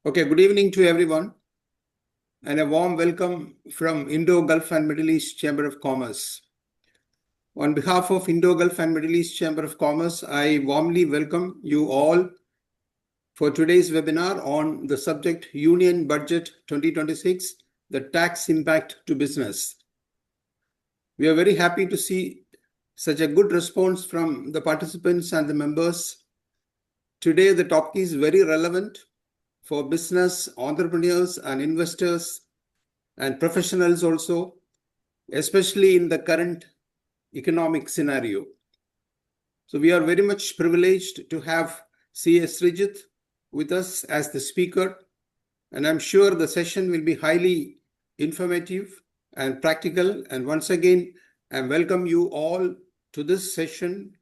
Okay, good evening to everyone, and a warm welcome from Indo-Gulf and Middle East Chamber of Commerce. On behalf of Indo-Gulf and Middle East Chamber of Commerce, I warmly welcome you all for today's webinar on the subject Union Budget 2026, the tax impact to business. We are very happy to see such a good response from the participants and the members. Today, the topic is very relevant for business, entrepreneurs and investors and professionals also, especially in the current economic scenario. So we are very much privileged to have CS Sreejith with us as the speaker, and I'm sure the session will be highly informative and practical. And once again, I welcome you all to this session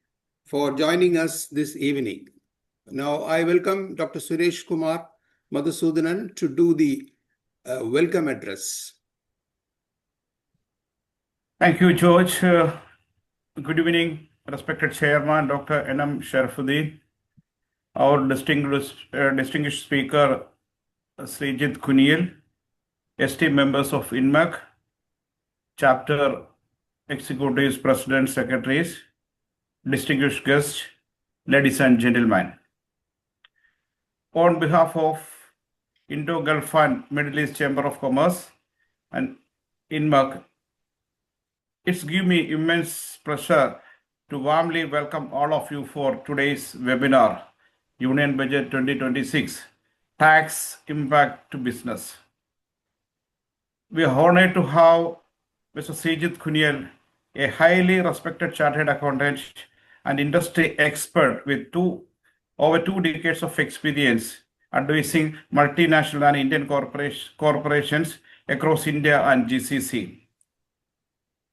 for joining us this evening. Now, I welcome Dr. Suresh Kumar Madhusudanan to do the welcome address. Thank you, George. Good evening, respected Chairman, Dr. N.M. Sharifuddin, our distinguished speaker, Sreejith Kuniyil, esteemed members of INMECC, chapter executives, presidents, secretaries, distinguished guests, ladies and gentlemen. On behalf of Indo-Gulf and Middle East Chamber of Commerce and INMECC, it's given me immense pleasure to warmly welcome all of you for today's webinar, Union Budget 2026, Tax Impact to Business. We are honored to have Mr. Sreejith Kuniyil, a highly respected chartered accountant and industry expert with over 2 decades of experience advising multinational and Indian corporations across India and GCC.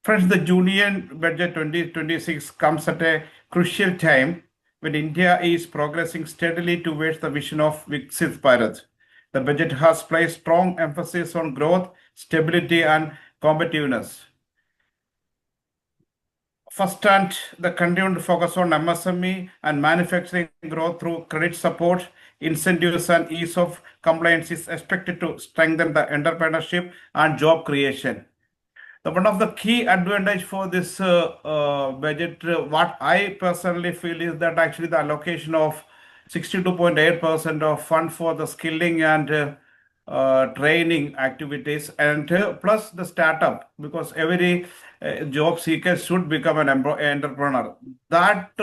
Friends, the Union Budget 2026 comes at a crucial time when India is progressing steadily towards the vision of Viksit Bharat. The budget has placed strong emphasis on growth, stability, and competitiveness. First, and the continued focus on MSME and manufacturing growth through credit support, incentives, and ease of compliance is expected to strengthen the entrepreneurship and job creation. One of the key advantage for this budget, what I personally feel is that actually the allocation of 62.8% of fund for the skilling and training activities, and plus the startup, because every job seeker should become an entrepreneur. That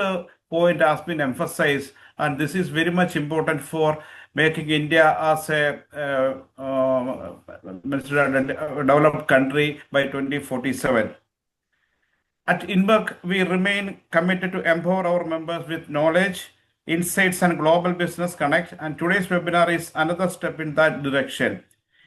point has been emphasized, and this is very much important for making India as a developed country by 2047. At INMECC, we remain committed to empower our members with knowledge, insights, and global business connect, and today's webinar is another step in that direction.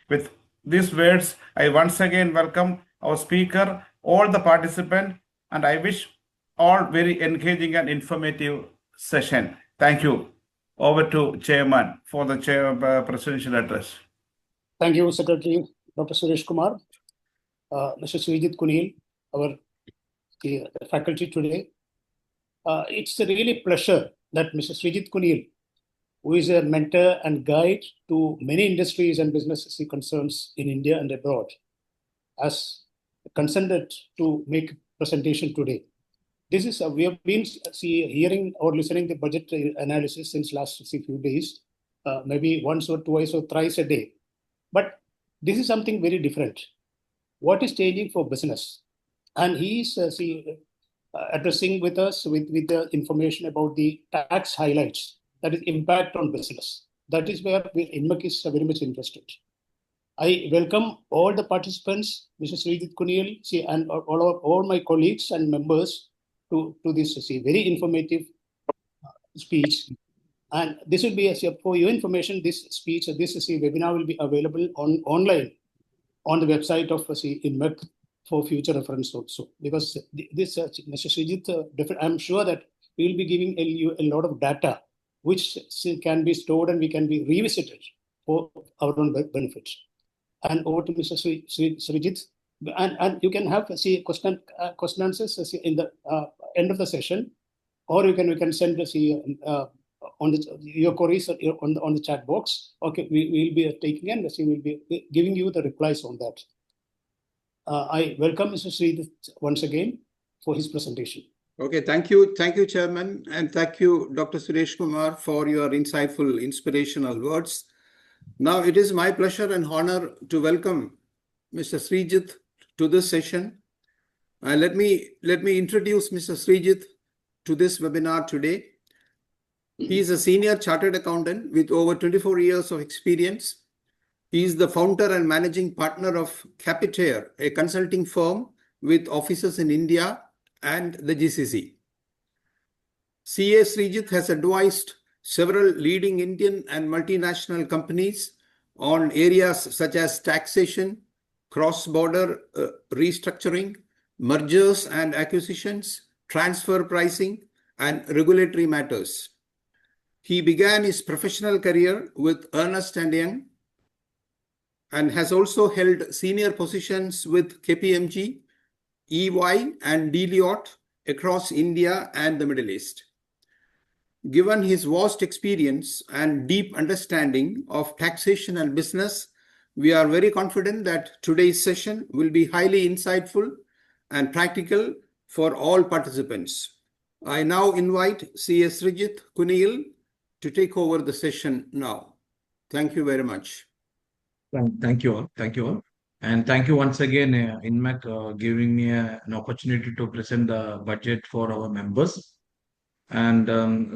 With these words, I once again welcome our speaker, all the participants, and I wish all very engaging and informative session. Thank you. Over to Chairman for the presidential address. Thank you, Secretary Dr. Suresh Kumar. Mr. Sreejith Kuniyil, our faculty today. It's a really pleasure that Mr. Sreejith Kuniyil, who is a mentor and guide to many industries and businesses concerns in India and abroad, has consented to make a presentation today. This is we have been hearing or listening the budget analysis since last few days, maybe once or twice or thrice a day. But this is something very different. What is changing for business? And he is addressing with us with the information about the tax highlights, that is impact on business. That is where INMECC is very much interested. I welcome all the participants, Mr. Sreejith Kuniyil, and all my colleagues and members to this very informative speech. And this will be, for your information, this speech, this webinar will be available online on the website of INMECC for future reference also. Because this, Mr. Sreejith, I'm sure that we will be giving you a lot of data which can be stored and we can be revisited for our own benefit. And over to Mr. Sreejith. And you can have question answers in the end of the session, or we can send on your queries on the chat box. Okay, we will be taking and we will be giving you the replies on that. I welcome Mr. Sreejith once again for his presentation. Okay, thank you, Chairman, and thank you, Dr. Suresh Kumar, for your insightful, inspirational words. Now, it is my pleasure and honor to welcome Mr. Sreejith to this session. Let me introduce Mr. Sreejith to this webinar today. He is a senior chartered accountant with over 24 years of experience. He is the founder and managing partner of Capitair, a consulting firm with offices in India and the GCC. CA Sreejith has advised several leading Indian and multinational companies on areas such as taxation, cross-border restructuring, mergers and acquisitions, transfer pricing, and regulatory matters. He began his professional career with Ernst & Young and has also held senior positions with KPMG, EY, and Deloitte across India and the Middle East. Given his vast experience and deep understanding of taxation and business, we are very confident that today's session will be highly insightful and practical for all participants. I now invite CA Sreejith Kuniyil to take over the session now. Thank you very much. Thank you all. Thank you all. And thank you once again, INMECC, giving me an opportunity to present the budget for our members. And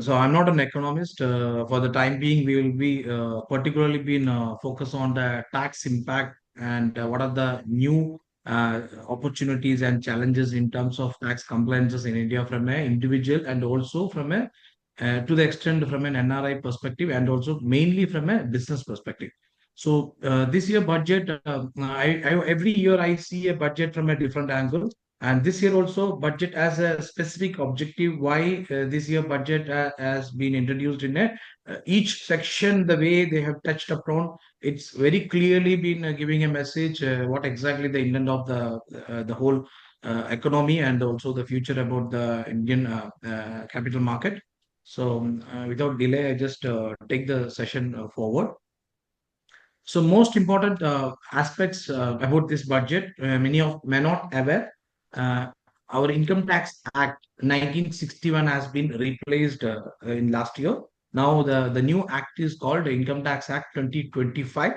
so I'm not an economist. For the time being, we will be particularly been focused on the tax impact and what are the new opportunities and challenges in terms of tax compliances in India from an individual and also from a to the extent from an NRI perspective and also mainly from a business perspective. So this year budget, every year I see a budget from a different angle. And this year also budget as a specific objective why this year budget has been introduced in each section, the way they have touched upon, it's very clearly been giving a message what exactly the intent of the whole economy and also the future about the Indian capital market. So without delay, I just take the session forward. So most important aspects about this budget, many of may not aware. Our Income Tax Act 1961 has been replaced in last year. Now the new act is called Income Tax Act 2025.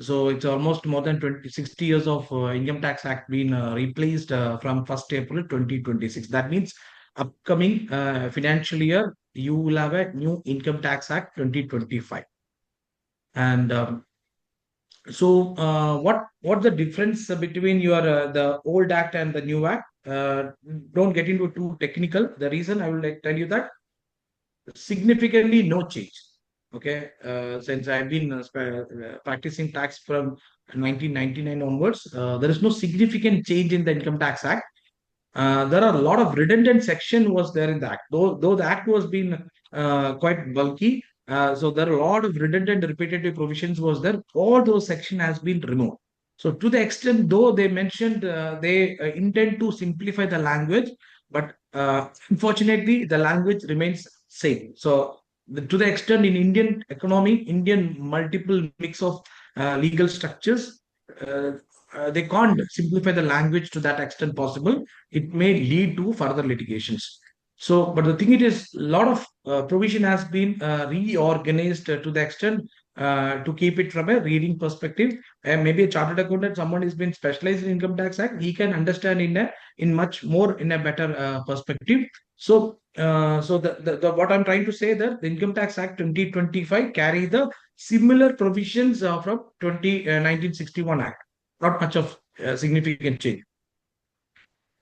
So it's almost more than 60 years of Income Tax Act being replaced from 1st April 2026. That means upcoming financial year, you will have a new Income Tax Act 2025. And so what's the difference between your the old act and the new act? Don't get into too technical. The reason I will tell you that significantly no change. Okay, since I've been practicing tax from 1999 onwards, there is no significant change in the Income Tax Act. There are a lot of redundant section was there in the act, though the act was being quite bulky. So there are a lot of redundant repetitive provisions was there. All those section has been removed. So to the extent, though they mentioned they intend to simplify the language, but unfortunately the language remains same. So to the extent in Indian economy, Indian multiple mix of legal structures, they can't simplify the language to that extent possible. It may lead to further litigations. So, but the thing it is, a lot of provision has been reorganized to the extent to keep it from a reading perspective. And maybe a chartered accountant, someone who's been specialized in Income Tax Act, he can understand in much more in a better perspective. So, what I'm trying to say that the Income Tax Act 2025 carry the similar provisions from 1961 Act. Not much of significant change.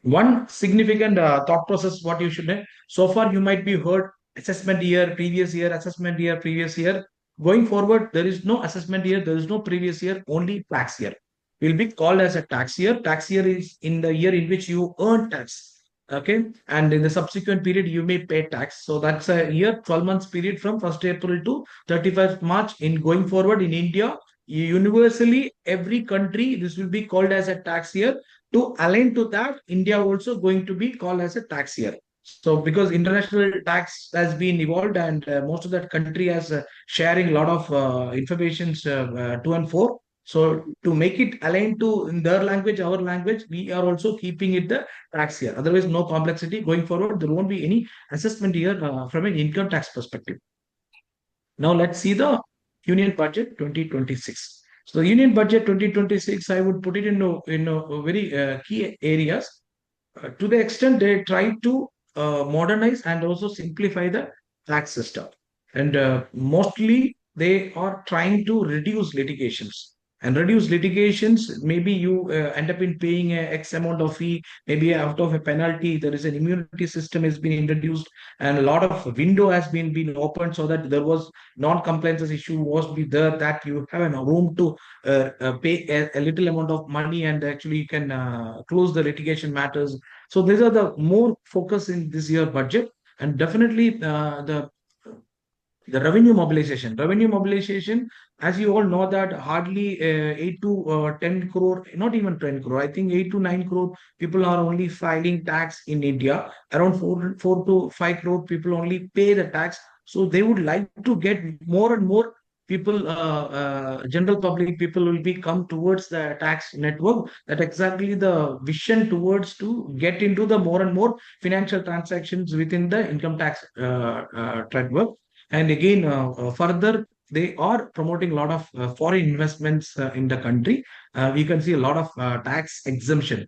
One significant thought process, what you should know. So far, you might be heard assessment year, previous year, assessment year, previous year. Going forward, there is no assessment year, there is no previous year, only tax year. Will be called as a tax year. Tax year is in the year in which you earn tax. Okay, and in the subsequent period, you may pay tax. So that's a year, 12 months period from 1st April to 31st March. In going forward in India, universally, every country, this will be called as a tax year. To align to that, India also going to be called as a tax year. So because international tax has been evolved and most of that country has sharing a lot of informations to and for. So to make it aligned to in their language, our language, we are also keeping it the tax here. Otherwise, no complexity going forward. There won't be any assessment here from an income tax perspective. Now let's see the Union Budget 2026. So the Union Budget 2026, I would put it in a very key areas to the extent they try to modernize and also simplify the tax system. And mostly they are trying to reduce litigations. And reduce litigations, maybe you end up in paying a X amount of fee, maybe out of a penalty, there is an immunity system has been introduced, and a lot of window has been opened so that there was non-compliance issue was be there that you have a room to pay a little amount of money and actually you can close the litigation matters. So these are the more focus in this year budget, and definitely the revenue mobilization. Revenue mobilization, as you all know, that hardly 8 to 10 crore, not even 10 crore. I think 8 to 9 crore people are only filing tax in India. Around 4 to 5 crore people only pay the tax. So they would like to get more and more people, general public people will be come towards the tax network. That exactly the vision towards to get into the more and more financial transactions within the income tax network. And again, further, they are promoting a lot of foreign investments in the country. We can see a lot of tax exemption.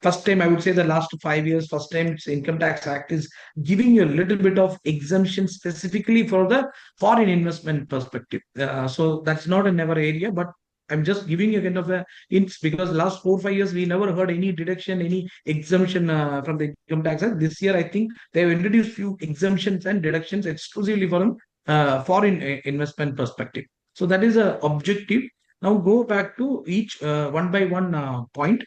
First time, I would say the last 5 years, first time Income Tax Act is giving you a little bit of exemption specifically for the foreign investment perspective. So that's not a never area, but I'm just giving you kind of a hints because last 4 5 years we never heard any deduction, any exemption from the Income Tax Act. This year, I think they have introduced few exemptions and deductions exclusively for foreign investment perspective. So that is a objective. Now go back to each one by one point.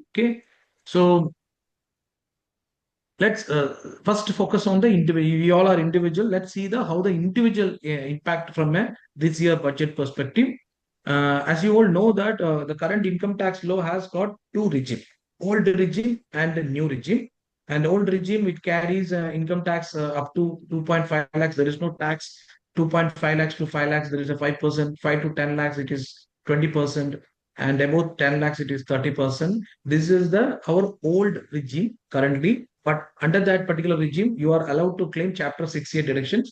Okay, so let's first focus on the individual. We all are individual. Let's see the how the individual impact from a this year budget perspective. As you all know that the current income tax law has got two regime, old regime and a new regime. And old regime it carries income tax up to 2.5 lakhs. There is no tax. 2.5 lakhs to 5 lakhs there is a 5%. 5 to 10 lakhs it is 20%. And about 10 lakhs it is 30%. This is the our old regime currently. But under that particular regime, you are allowed to claim Chapter 6A deductions.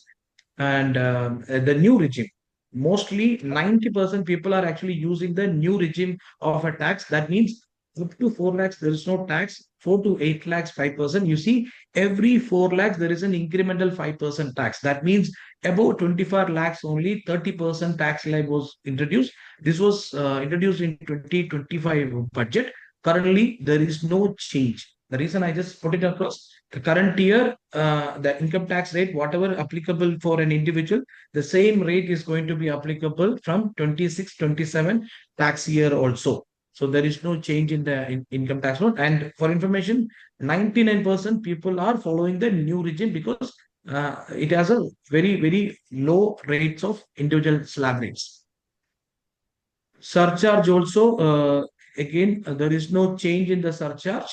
And the new regime, mostly 90% people are actually using the new regime of a tax. That means up to 4 lakhs, there is no tax. 4 to 8 lakhs, 5%. You see, every 4 lakhs, there is an incremental 5% tax. That means above 25 lakhs, only 30% tax slab was introduced. This was introduced in 2025 budget. Currently, there is no change. The reason I just put it across, the current year, the income tax rate, whatever applicable for an individual, the same rate is going to be applicable from 26-27 tax year also. So there is no change in the income tax rate. And for information, 99% people are following the new regime because it has a very, very low rates of individual slab rates. Surcharge also, again, there is no change in the surcharge.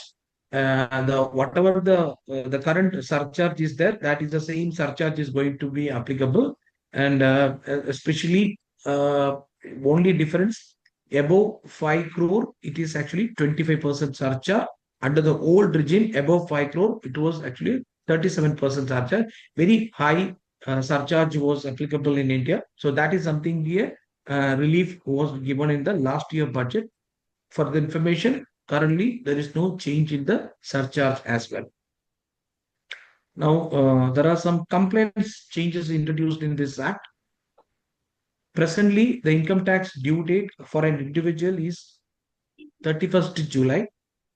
Whatever the current surcharge is there, that is the same surcharge is going to be applicable. And especially only difference above 5 crore, it is actually 25% surcharge. Under the old regime, above 5 crore, it was actually 37% surcharge. Very high surcharge was applicable in India. So that is something here. Relief was given in the last year budget. For the information, currently there is no change in the surcharge as well. Now, there are some compliance changes introduced in this act. Presently, the income tax due date for an individual is 31st July.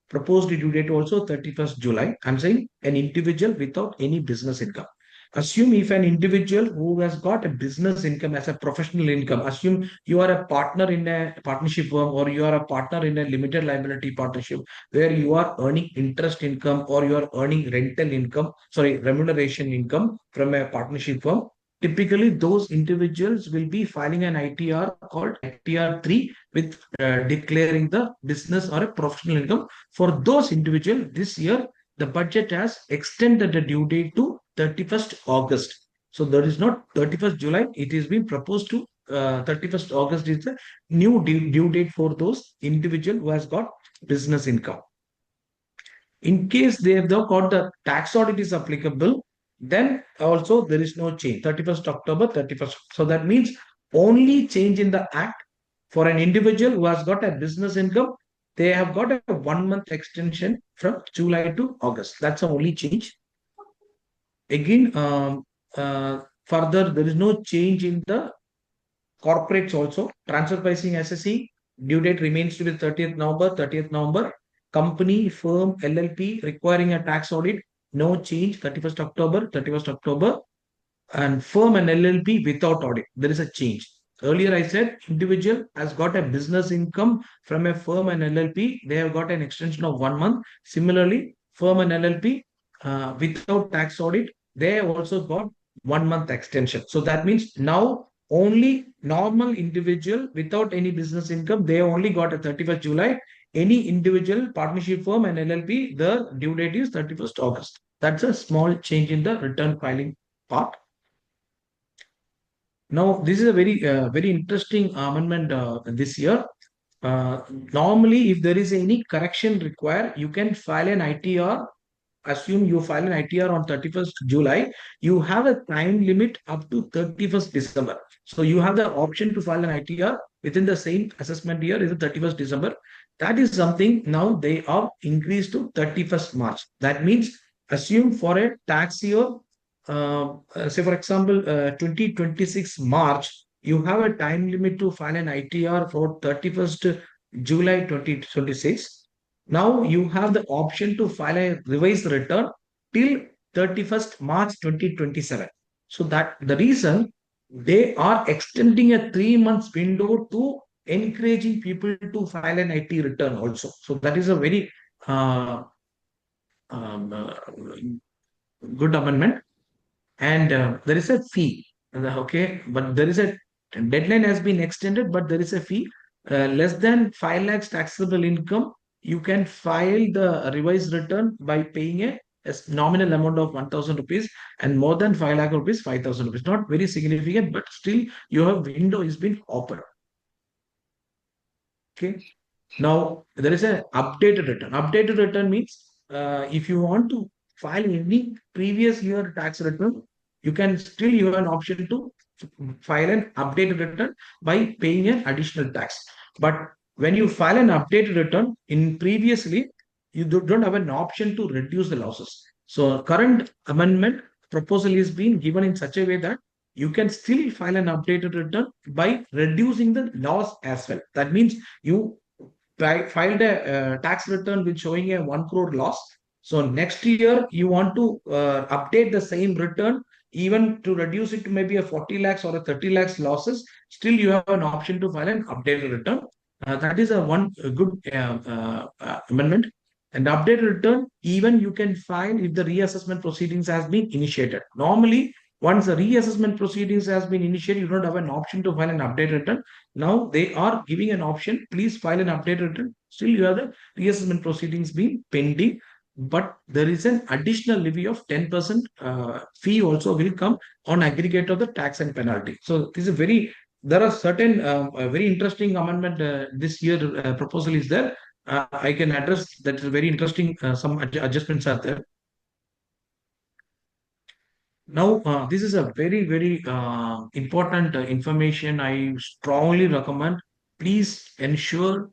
Proposed due date also 31st July. I'm saying an individual without any business income. Assume if an individual who has got a business income as a professional income, assume you are a partner in a partnership firm or you are a partner in a limited liability partnership where you are earning interest income or you are earning remuneration income from a partnership firm. Typically, those individuals will be filing an ITR called ITR 3 with declaring the business or a professional income. For those individuals, this year, the budget has extended the due date to 31st August. So there is not 31st July. It is being proposed to 31st August is the new due date for those individual who has got business income. In case they have got the tax audit is applicable, then also there is no change. 31st October, 31st. So that means only change in the act for an individual who has got a business income, they have got a 1 month extension from July to August. That's the only change. Again, further, there is no change in the corporates also. Transfer pricing SSE, due date remains to be 30th November, 30th November. Company, firm, LLP requiring a tax audit, no change, 31st October, 31st October. And firm and LLP without audit, there is a change. Earlier I said individual has got a business income from a firm and LLP, they have got an extension of 1 month. Similarly, firm and LLP without tax audit, they have also got 1 month extension. So that means now only normal individual without any business income, they only got a 31st July. Any individual, partnership firm and LLP, the due date is 31st August. That's a small change in the return filing part. Now, this is a very interesting amendment this year. Normally, if there is any correction required, you can file an ITR. Assume you file an ITR on 31st July, you have a time limit up to 31st December. So you have the option to file an ITR within the same assessment year is the 31st December. That is something now they are increased to 31st March. That means assume for a tax year, say for example, 2026 March, you have a time limit to file an ITR for 31st July 2026. Now you have the option to file a revised return till 31st March 2027. So that the reason they are extending a 3 months window to encouraging people to file an IT return also. So that is a very good amendment. And there is a fee. Okay, but there is a deadline has been extended, but there is a fee. Less than 5 lakhs taxable income, you can file the revised return by paying a nominal amount of 1,000 rupees, and more than 5 lakh rupees, 5,000 rupees. Not very significant, but still your window is being opened. Okay. Now there is a updated return. Updated return means if you want to file any previous year tax return, you can still you have an option to file an updated return by paying an additional tax. But when you file an updated return in previously, you don't have an option to reduce the losses. So current amendment proposal is being given in such a way that you can still file an updated return by reducing the loss as well. That means you filed a tax return with showing a 1 crore loss. So next year you want to update the same return even to reduce it to maybe a 40 lakhs or a 30 lakhs losses. Still you have an option to file an updated return. That is a good amendment. And updated return, even you can file if the reassessment proceedings has been initiated. Normally, once the reassessment proceedings has been initiated, you don't have an option to file an updated return. Now they are giving an option, please file an updated return. Still you have the reassessment proceedings being pending, but there is an additional levy of 10% fee also will come on aggregate of the tax and penalty. So this is there are certain very interesting amendment this year proposal is there. I can address that is very interesting. Some adjustments are there. Now, this is a very important information. I strongly recommend. Please ensure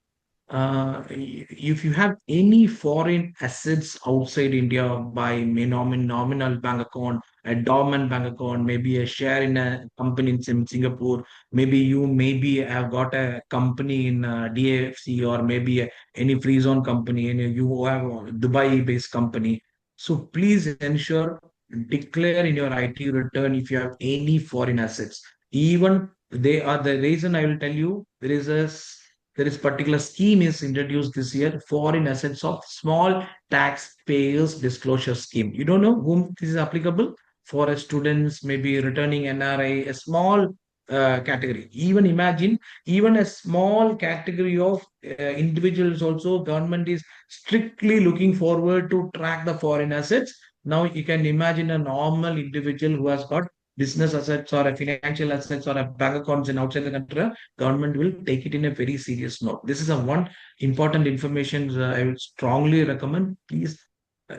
if you have any foreign assets outside India by nominal bank account, a dormant bank account, maybe a share in a company in Singapore, maybe have got a company in DAFC or maybe any free zone company, and you have a Dubai-based company. So please ensure declare in your IT return if you have any foreign assets. Even they are the reason I will tell you there is particular scheme is introduced this year, foreign assets of small taxpayers disclosure scheme. You don't know whom this is applicable for a students, maybe returning NRI, a small category. Even imagine, even a small category of individuals also, government is strictly looking forward to track the foreign assets. Now you can imagine a normal individual who has got business assets or a financial assets or a bank accounts in outside the country, government will take it in a very serious note. This is a one important information I would strongly recommend. Please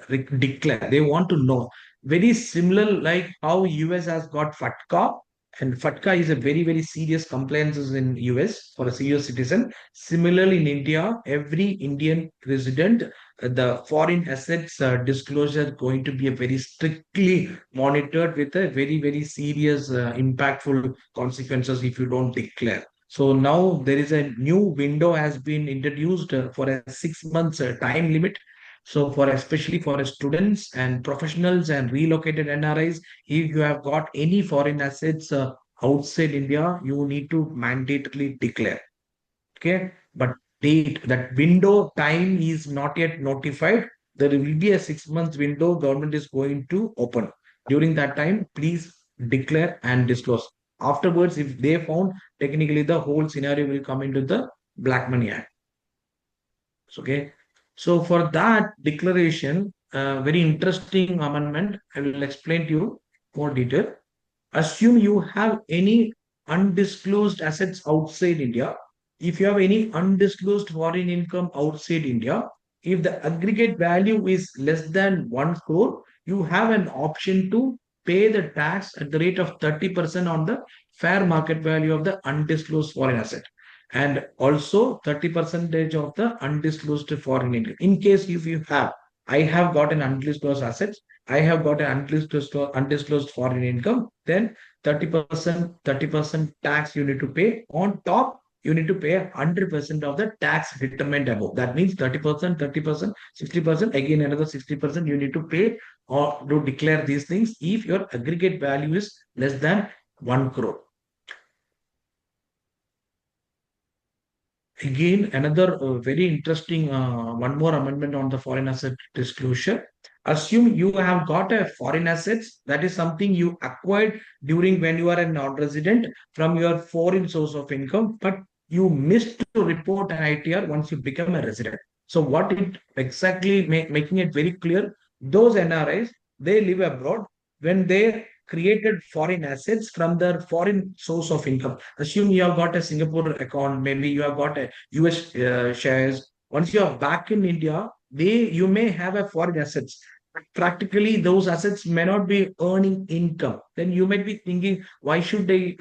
declare. They want to know. Very similar like how US has got FATCA, and FATCA is a very, very serious compliances in US for a serious citizen. Similarly, in India, every Indian resident, the foreign assets disclosure going to be a very strictly monitored with a very, very serious, impactful consequences if you don't declare. So now there is a new window has been introduced for a 6 months time limit. So for especially for students and professionals and relocated NRIs, if you have got any foreign assets outside India, you need to mandatorily declare. Okay, but date that window time is not yet notified. There will be a 6 months window government is going to open. During that time, please declare and disclose. Afterwards, if they found, technically the whole scenario will come into the Black Money Act. Okay. So for that declaration, very interesting amendment, I will explain to you more detail. Assume you have any undisclosed assets outside India. If you have any undisclosed foreign income outside India, if the aggregate value is less than 1 crore, you have an option to pay the tax at the rate of 30% on the fair market value of the undisclosed foreign asset, and also 30% of the undisclosed foreign income. In case if you have, I have got an undisclosed assets, I have got an undisclosed foreign income, then 30% tax you need to pay. On top, you need to pay 100% of the tax determined above. That means 30%, 30%, 60%, again another 60% you need to pay or to declare these things if your aggregate value is less than 1 crore. Again, another very interesting one more amendment on the foreign asset disclosure. Assume you have got a foreign assets, that is something you acquired during when you are a non-resident from your foreign source of income, but you missed to report an ITR once you become a resident. So what it exactly making it very clear, those NRIs, they live abroad. When they created foreign assets from their foreign source of income. Assume you have got a Singapore account, maybe you have got a US shares. Once you are back in India, you may have a foreign assets. Practically, those assets may not be earning income. Then you might be thinking, why should they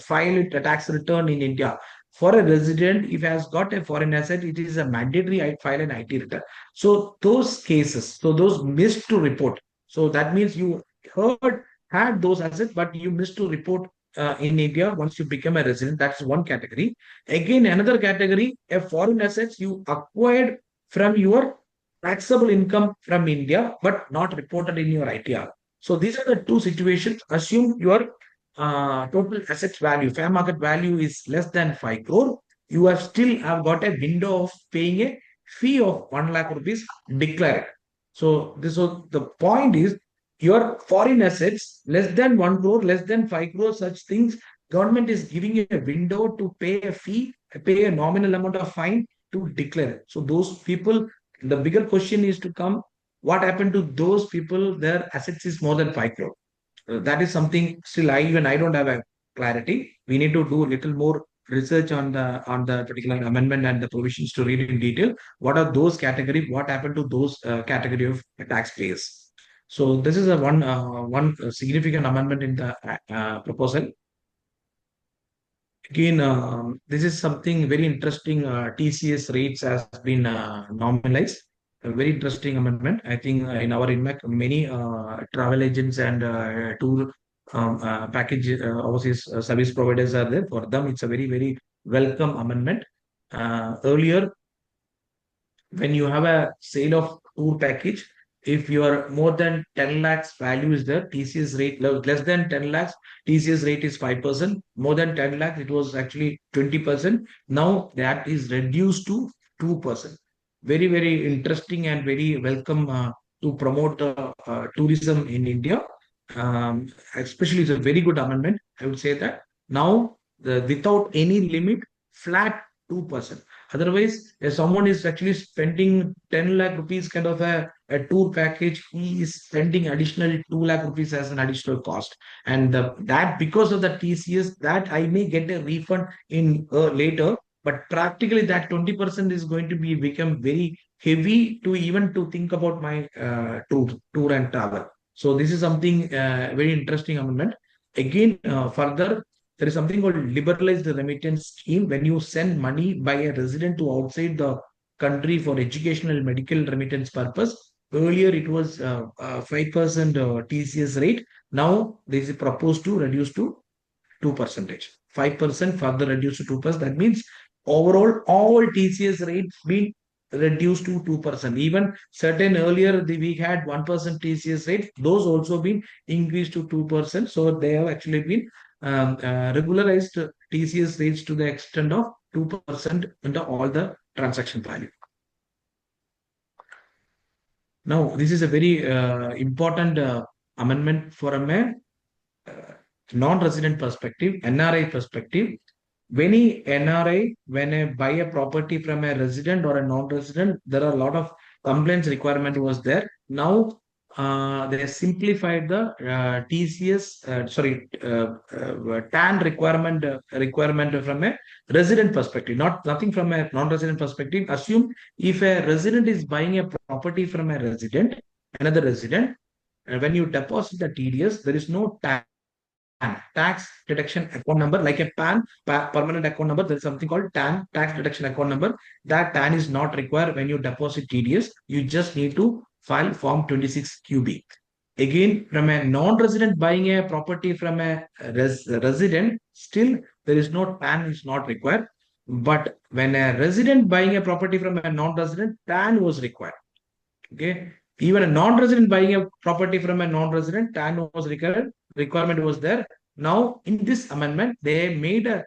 file a tax return in India? For a resident, if he has got a foreign asset, it is a mandatory I file an IT return. So those cases, so those missed to report. So that means you heard had those assets, but you missed to report in India once you become a resident. That's one category. Again, another category, a foreign assets you acquired from your taxable income from India, but not reported in your ITR. So these are the two situations. Assume your total assets value, fair market value is less than 5 crore. You have still have got a window of paying a fee of 1 lakh rupees declared. So this was the point is your foreign assets less than 1 crore, less than 5 crore, such things, government is giving you a window to pay a fee, pay a nominal amount of fine to declare. So those people, the bigger question is to come, what happened to those people, their assets is more than 5 crore? That is something still I don't have a clarity. We need to do a little more research on the particular amendment and the provisions to read in detail. What are those category? What happened to those category of taxpayers? So this is a one significant amendment in the proposal. Again, this is something very interesting. TCS rates has been normalized. A very interesting amendment. I think in our INMECC, many travel agents and tour package overseas service providers are there. For them, it's a very, very welcome amendment. Earlier, when you have a sale of tour package, if you are more than 10 lakhs value is there, TCS rate less than 10 lakhs, TCS rate is 5%. More than 10 lakhs, it was actually 20%. Now that is reduced to 2%. Very, very interesting and very welcome to promote tourism in India. Especially, it's a very good amendment. I would say that Now, without any limit, flat 2%. Otherwise, if someone is actually spending 10 lakh rupees kind of a tour package, he is spending additional 2 lakh rupees as an additional cost. And that because of the TCS, that I may get a refund in later, but practically that 20% is going to be become very heavy to even to think about my tour and travel. So this is something very interesting amendment. Again, further, there is something called liberalized remittance scheme. When you send money by a resident to outside the country for educational medical remittance purpose, earlier it was 5% TCS rate. Now this is proposed to reduce to 2%. 5% further reduced to 2%. That means overall all TCS rates been reduced to 2%. Even certain earlier we had 1% TCS rate, those also been increased to 2%. So they have actually been regularized TCS rates to the extent of 2% into all the transaction value. Now, this is a very important amendment for a non-resident perspective, NRI perspective. When a NRI, when I buy a property from a resident or a non-resident, there are a lot of complaints requirement was there. Now they simplified the TCS, TAN requirement from a resident perspective, nothing from a non-resident perspective. Assume if a resident is buying a property from a resident, another resident, when you deposit the TDS, there is no tax deduction account number like a PAN permanent account number. There is something called TAN, tax deduction account number. That TAN is not required when you deposit TDS. You just need to file Form 26QB. Again, from a non-resident buying a property from a resident, still there is no TAN is not required. But when a resident buying a property from a non-resident, TAN was required. Okay. Even a non-resident buying a property from a non-resident, TAN was required, requirement was there. Now, in this amendment, they made a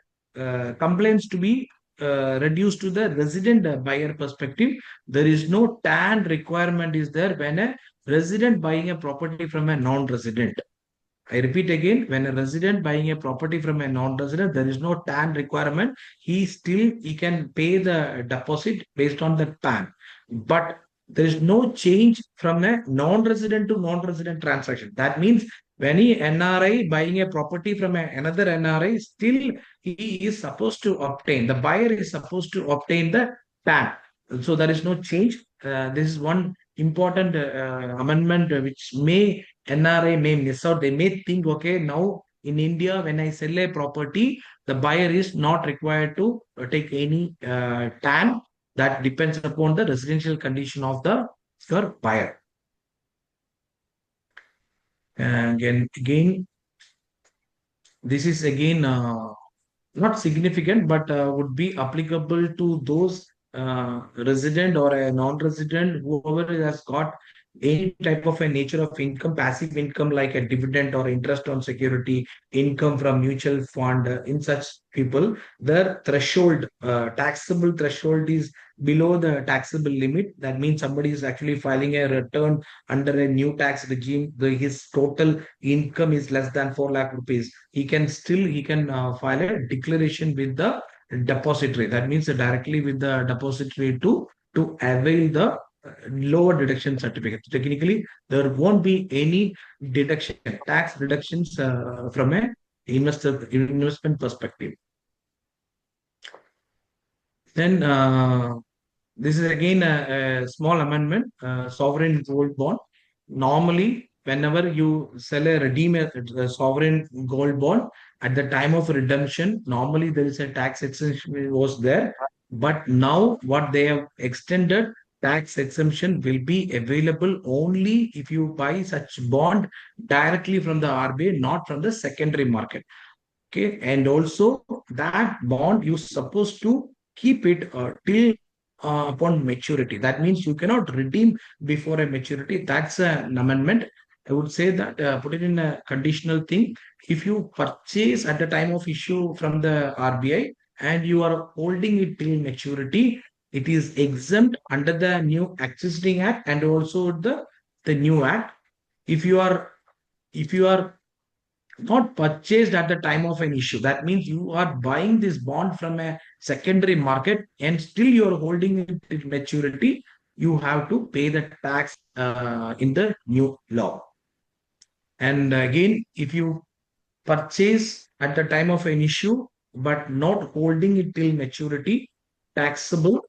complaints to be reduced to the resident buyer perspective. There is no TAN requirement is there when a resident buying a property from a non-resident. I repeat again, when a resident buying a property from a non-resident, there is no TAN requirement. He can pay the deposit based on the TAN. But there is no change from a non-resident to non-resident transaction. That means when any NRI buying a property from another NRI, still he is supposed to obtain, the buyer is supposed to obtain the TAN. So there is no change. This is one important amendment which NRI may miss out. They may think, okay, now in India, when I sell a property, the buyer is not required to take any TAN. That depends upon the residential condition of the buyer. And again, this is again not significant, but would be applicable to those resident or a non-resident, whoever has got any type of a nature of income, passive income like a dividend or interest on security, income from mutual fund. In such people, their threshold, taxable threshold is below the taxable limit. That means somebody is actually filing a return under a new tax regime. His total income is less than 4 lakh rupees. He can file a declaration with the depository. That means directly with the depository to avail the lower deduction certificate. Technically, there won't be any tax deductions from a investment perspective. Then this is again a small amendment, sovereign gold bond. Normally, whenever you redeem a sovereign gold bond, at the time of redemption, normally there is a tax exemption was there. But now what they have extended, tax exemption will be available only if you buy such bond directly from the RBI, not from the secondary market. Okay, and also that bond you're supposed to keep it till upon maturity. That means you cannot redeem before a maturity. That's an amendment. I would say that put it in a conditional thing. If you purchase at the time of issue from the RBI and you are holding it till maturity, it is exempt under the new existing act and also the new act. If you are not purchased at the time of an issue. That means you are buying this bond from a secondary market and still you are holding it till maturity. You have to pay the tax in the new law. And again, if you purchase at the time of an issue but not holding it till maturity, taxable.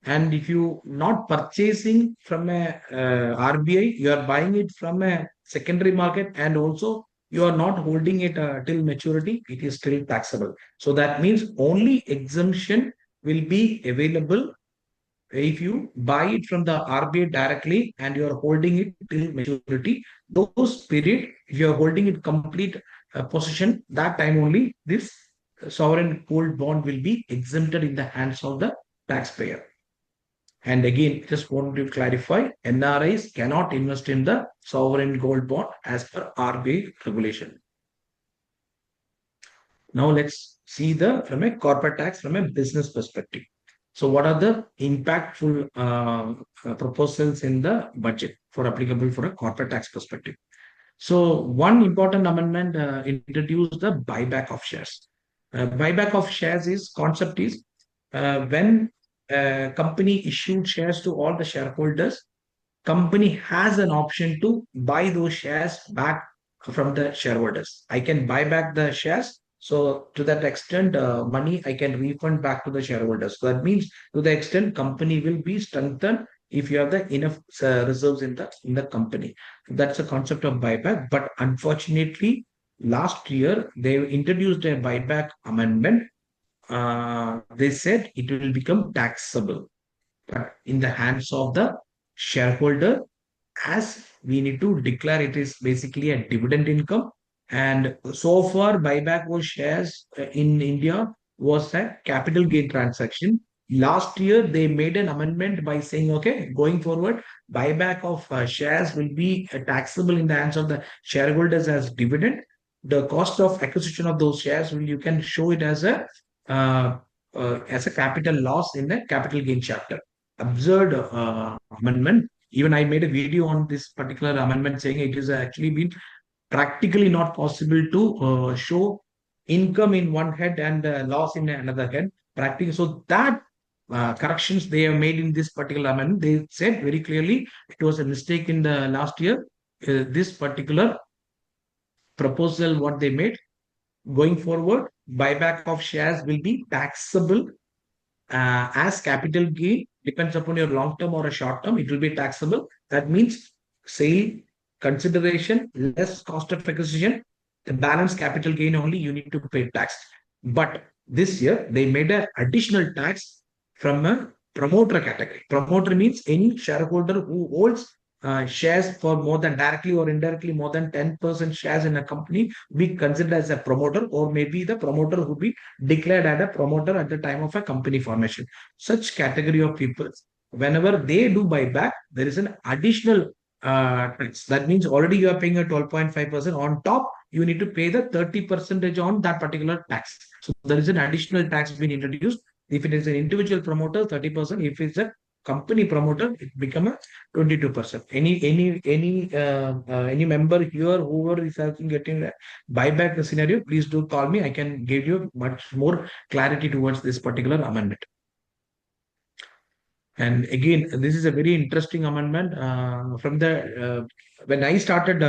And if you not purchasing from a RBI, you are buying it from a secondary market, and also you are not holding it till maturity, it is still taxable. So that means only exemption will be available if you buy it from the RBI directly and you are holding it till maturity. Those period, if you are holding it complete possession, that time only this sovereign gold bond will be exempted in the hands of the taxpayer. And again, just want to clarify, NRIs cannot invest in the sovereign gold bond as per RBI regulation. Now let's see from a corporate tax from a business perspective. So what are the impactful proposals in the budget for applicable for a corporate tax perspective? So one important amendment introduced the buyback of shares. Buyback of shares is concept is when a company issued shares to all the shareholders, company has an option to buy those shares back from the shareholders. I can buy back the shares. So to that extent, money I can refund back to the shareholders. So that means to the extent company will be strengthened if you have the enough reserves in the company. That's the concept of buyback. But unfortunately, last year they introduced a buyback amendment. They said it will become taxable, but in the hands of the shareholder, as we need to declare it is basically a dividend income. And so far, buyback of shares in India was a capital gain transaction. Last year, they made an amendment by saying, okay, going forward, buyback of shares will be taxable in the hands of the shareholders as dividend. The cost of acquisition of those shares will you can show it uh, as a capital loss in the capital gain chapter. Absurd amendment. Even I made a video on this particular amendment saying it is actually been practically not possible to show income in one head and loss in another head. Practically, so that corrections they have made in this particular amendment, they said very clearly it was a mistake in the last year. This particular proposal, what they made going forward, buyback of shares will be taxable as capital gain, depends upon your long term or a short term, it will be taxable. That means sale consideration less cost of acquisition, the balance capital gain only you need to pay tax. But this year they made an additional tax from a promoter category. Promoter means any shareholder who holds shares for more than directly or indirectly more than 10% shares in a company be considered as a promoter, or maybe the promoter would be declared as a promoter at the time of a company formation. Such category of people, whenever they do buyback, there is an additional tax. That means already you are paying a 12.5%. On top, you need to pay the 30% on that particular tax. So there is an additional tax being introduced. If it is an individual promoter, 30%. If it's a company promoter, it become a 22%. Any member here, whoever is getting a buyback scenario, please do call me. I can give you much more clarity towards this particular amendment. And again, this is a very interesting amendment. From the when I started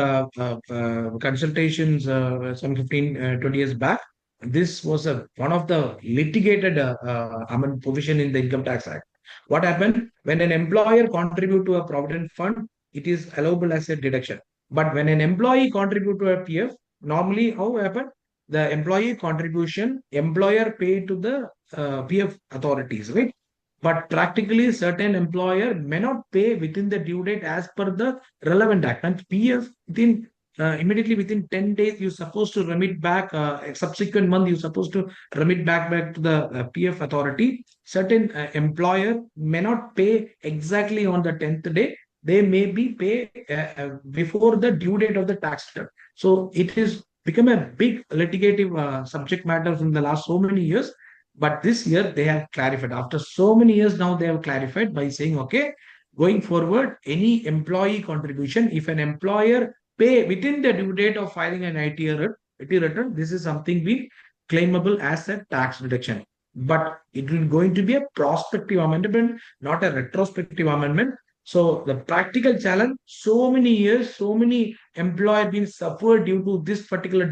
consultations some 15, 20 years back, this was one of the litigated amendment provision in the Income Tax Act. What happened when an employer contribute to a provident fund, it is allowable as a deduction. But when an employee contribute to a PF, normally how happened? The employee contribution, employer pay to the PF authorities, right? But practically, certain employer may not pay within the due date as per the relevant act. And PF within immediately within 10 days, you're supposed to remit back. Subsequent month, you're supposed to remit back to the PF authority. Certain employer may not pay exactly on the 10th day. They may be pay before the due date of the tax return. So it is become a big litigative subject matter from the last so many years. But this year they have clarified. After so many years now, they have clarified by saying, okay, going forward, any employee contribution, if an employer pay within the due date of filing an IT return, this is something we claimable as a tax deduction. But it will going to be a prospective amendment, not a retrospective amendment. So the practical challenge, so many years, so many employees been suffered due to this particular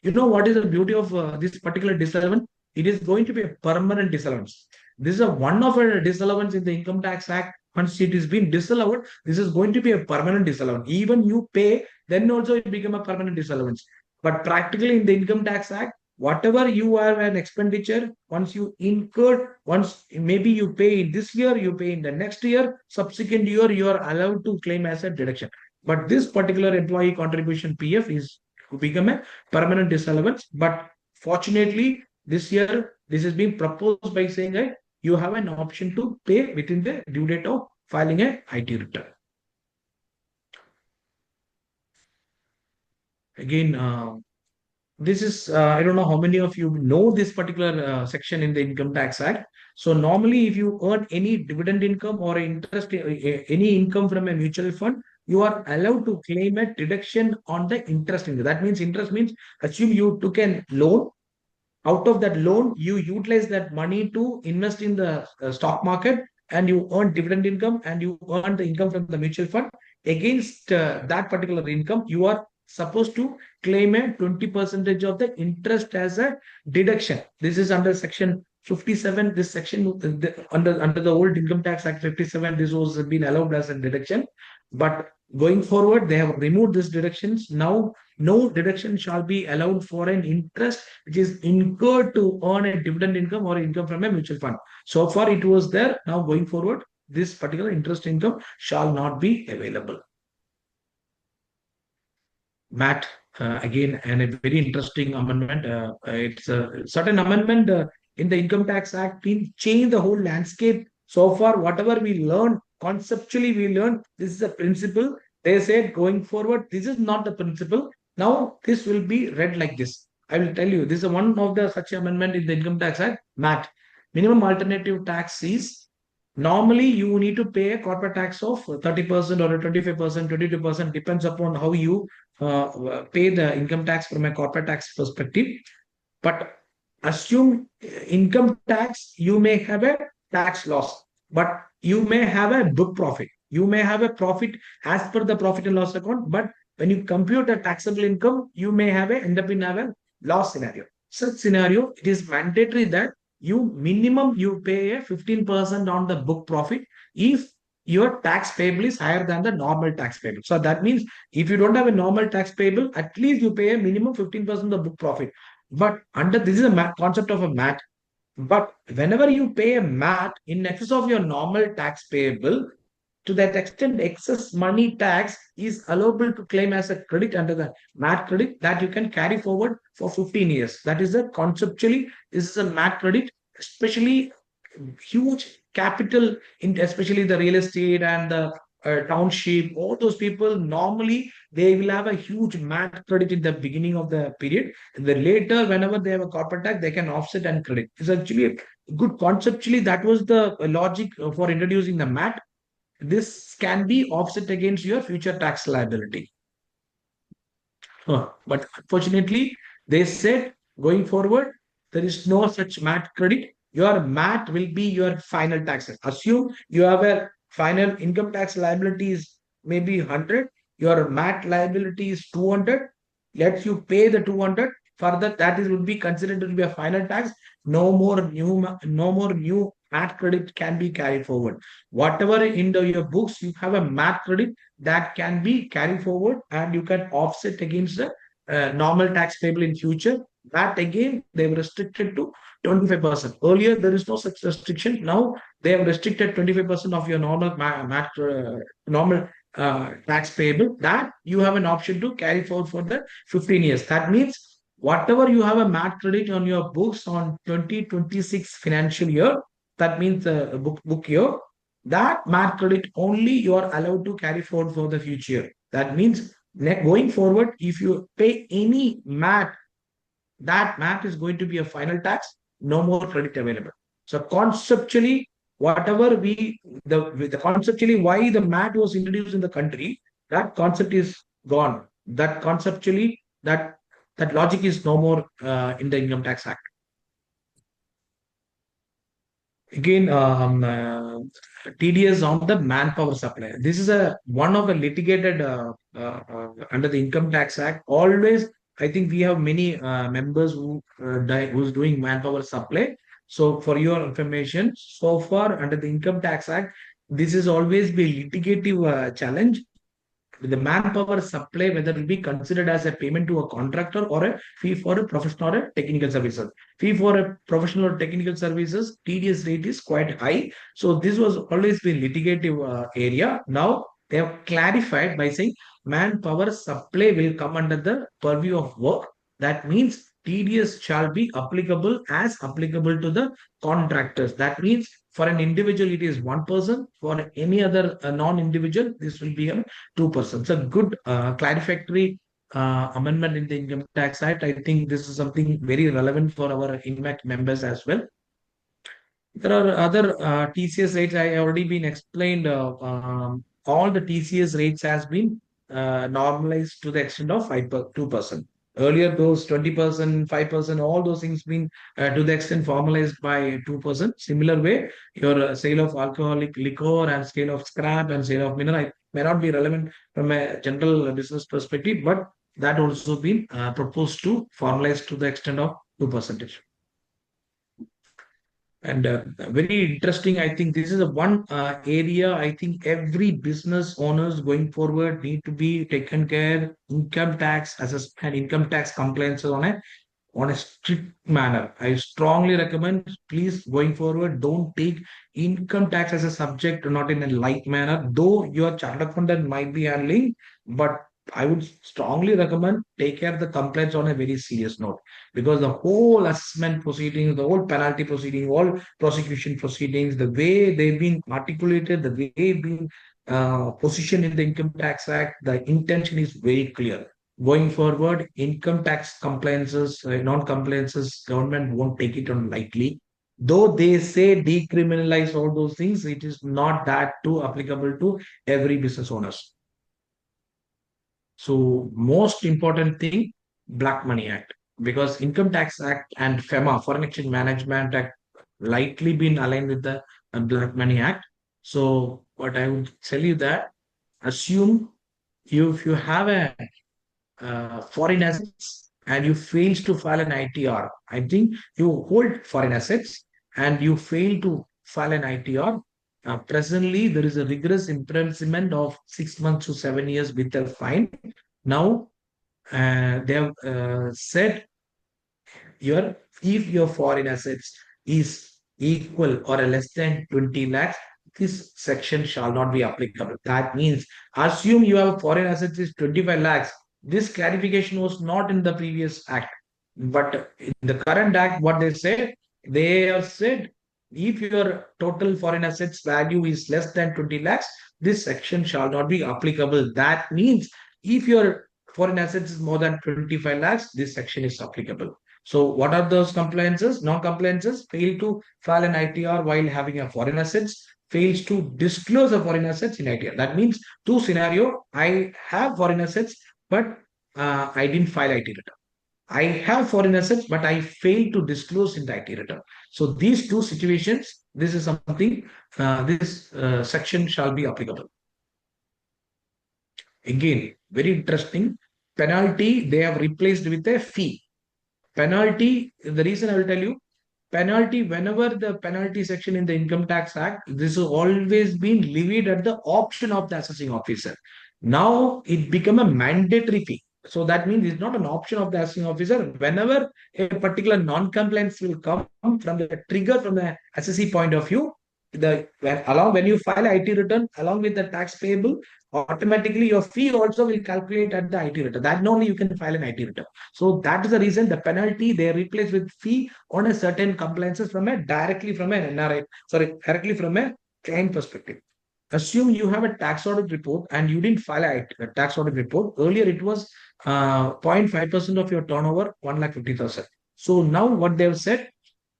you know what is the beauty of this particular disallowance? It is going to be a permanent disallowance. This is a one of a disallowance in the Income Tax Act. Once it is being disallowed, this is going to be a permanent disallowance. Even you pay, then also it become a permanent disallowance. But practically in the Income Tax Act, whatever you have an expenditure, once you incur, once maybe you pay in this year, you pay in the next year, subsequent year, you are allowed to claim as a deduction. But this particular employee contribution PF is to become a permanent disallowance. But fortunately, this year, this is being proposed by saying that you have an option to pay within the due date of filing a IT return. Again, this is, I don't know how many of you know this particular section in the Income Tax Act. So normally, if you earn any dividend income or interest, any income from a mutual fund, you are allowed to claim a deduction on the interest income. That means interest means assume you took a loan. Out of that loan, you utilize that money to invest in the stock market, and you earn dividend income, and you earn the income from the mutual fund. Against that particular income, you are supposed to claim a 20% of the interest as a deduction. This is under section 57. This section under the old Income Tax Act 57, this was been allowed as a deduction. But going forward, they have removed these deductions. Now, no deduction shall be allowed for an interest which is incurred to earn a dividend income or income from a mutual fund. So far, it was there. Now, going forward, this particular interest income shall not be available. Matt, again, and a very interesting amendment. It's a certain amendment in the Income Tax Act been changed the whole landscape. So far, whatever we learned, conceptually we learned, this is a principle. They said going forward, this is not the principle. Now, this will be read like this. I will tell you, this is one of the such amendment in the Income Tax Act. Matt, minimum alternative tax is normally you need to pay a corporate tax of 30% or 25%, 22%, depends upon how you pay the income tax from a corporate tax perspective. But assume income tax, you may have a tax loss, but you may have a book profit. You may have a profit as per the profit and loss account, but when you compute the taxable income, you may have end up in a loss scenario. Such scenario, it is mandatory that you pay a 15% on the book profit if your tax payable is higher than the normal tax payable. So that means if you don't have a normal tax payable, at least you pay a minimum 15% of book profit. But under this is a concept of a MAT. But whenever you pay a MAT in excess of your normal tax payable, to that extent, excess money tax is allowable to claim as a credit under the MAT credit that you can carry forward for 15 years. That is the conceptually, this is a MAT credit, especially huge capital, especially the real estate and the township, all those people, normally they will have a huge MAT credit in the beginning of the period. And then later, whenever they have a corporate tax, they can offset and credit. It's actually a good conceptually, that was the logic for introducing the MAT. This can be offset against your future tax liability. But unfortunately, they said going forward, there is no such MAT credit. Your MAT will be your final taxes. Assume you have a final income tax liability is maybe 100. Your MAT liability is 200. Let you pay the 200. Further, that is would be considered to be a final tax. No more new MAT credit can be carried forward. Whatever in your books you have a MAT credit that can be carried forward, and you can offset against the normal tax payable in future. That again they have restricted to 25%. Earlier there is no such restriction. Now they have restricted 25% of your normal tax payable. That you have an option to carry forward for the 15 years. That means whatever you have a MAT credit on your books on 2026 financial year, that means the book year, that MAT credit only you are allowed to carry forward for the future. That means going forward, if you pay any MAT, that MAT is going to be a final tax, no more credit available. So conceptually, whatever conceptually why the MAT was introduced in the country, that concept is gone. that conceptually, that logic is no more in the Income Tax Act. Again, TDS on the manpower supply. This is one of the litigated under the Income Tax Act. Always, I think we have many members who's doing manpower supply. So, for your information, so far under the Income Tax Act, this is always be litigative challenge. The manpower supply, whether it will be considered as a payment to a contractor or a fee for a professional or a technical services. Fee for a professional or technical services, TDS rate is quite high. So this was always been litigative area. Now they have clarified by saying manpower supply will come under the purview of work. That means TDS shall be applicable as applicable to the contractors. That means for an individual, it is 1%. For any other non-individual, this will be a 2%. It's a good clarificatory amendment in the Income Tax Act. I think this is something very relevant for our INMECC members as well. There are other TCS rates. I already been explained. All the TCS rates has been normalized to the extent of 2%. Earlier, those 20%, 5%, all those things been to the extent formalized by 2%. Similar way, your sale of alcoholic liquor and sale of scrap and sale of mineral may not be relevant from a general business perspective, but that also been proposed to formalize to the extent of 2%. And very interesting. I think this is a one area I think every business owners going forward need to be taken care. Income tax and income tax compliance on a strict manner. I strongly recommend, please, going forward, don't take income tax as a subject, not in a light manner. Though your chartered accountant might be handling, but I would strongly recommend take care of the complaints on a very serious note, because the whole assessment proceedings, the whole penalty proceeding, all prosecution proceedings, the way they've been articulated, the way they've been positioned in the Income Tax Act, the intention is very clear. Going forward, income tax compliances, non-compliances, government won't take it on lightly. Though they say decriminalize all those things, it is not that too applicable to every business owners. So most important thing, Black Money Act, because Income Tax Act and FEMA, Foreign Exchange Management Act, lightly been aligned with the Black Money Act. So what I would tell you that, assume if you have a foreign assets and you fail to file an ITR, I think you hold foreign assets and you fail to file an ITR. Presently, there is a rigorous imprisonment of 6 months to 7 years with a fine. Now, they have said if your foreign assets is equal or less than 20 lakhs, this section shall not be applicable. That means, assume you have foreign assets is 25 lakhs. This clarification was not in the previous act, but in the current act, what they have said, if your total foreign assets value is less than 20 lakhs, this section shall not be applicable. That means if your foreign assets is more than 25 lakhs, this section is applicable. So what are those compliances? Non-compliances: fail to file an ITR while having a foreign assets, fails to disclose a foreign assets in ITR. That means two scenario: I have foreign assets, but I didn't file IT return. I have foreign assets, but I failed to disclose in the IT return. So these two situations, this is something, this section shall be applicable. Again, very interesting. Penalty, they have replaced with a fee. Penalty, the reason I will tell you, penalty, whenever the penalty section in the Income Tax Act, this has always been levied at the option of the assessing officer. Now it become a mandatory fee. So that means it's not an option of the assessing officer. Whenever a particular non-compliance will come from the trigger from the assessee point of view, when you file IT return along with the tax payable, automatically your fee also will calculate at the IT return. That only you can file an IT return. So that is the reason the penalty they replace with fee on a certain compliances directly from a client perspective. Assume you have a tax audit report and you didn't file a tax audit report. Earlier it was 0.5% of your turnover, 1,50,000. So now what they've said,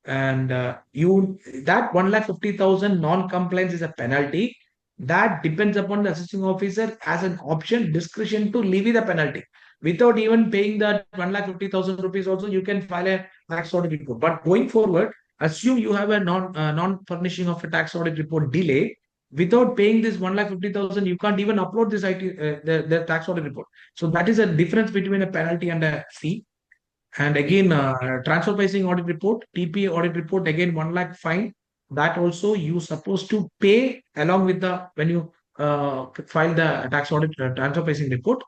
and that 1,50,000 non-compliance is a penalty. that depends upon the assisting officer as an option, discretion to levy the penalty. Without even paying that 1,50,000 rupees also, you can file a tax audit report. But going forward, assume you have a non-furnishing of a tax audit report delay. Without paying this 1,50,000, you can't even upload this the tax audit report. So that is a difference between a penalty and a fee. And again, transfer pricing audit report, TP audit report, again 1 lakh fine. That also you supposed to pay along with the when you file the tax audit transfer pricing report.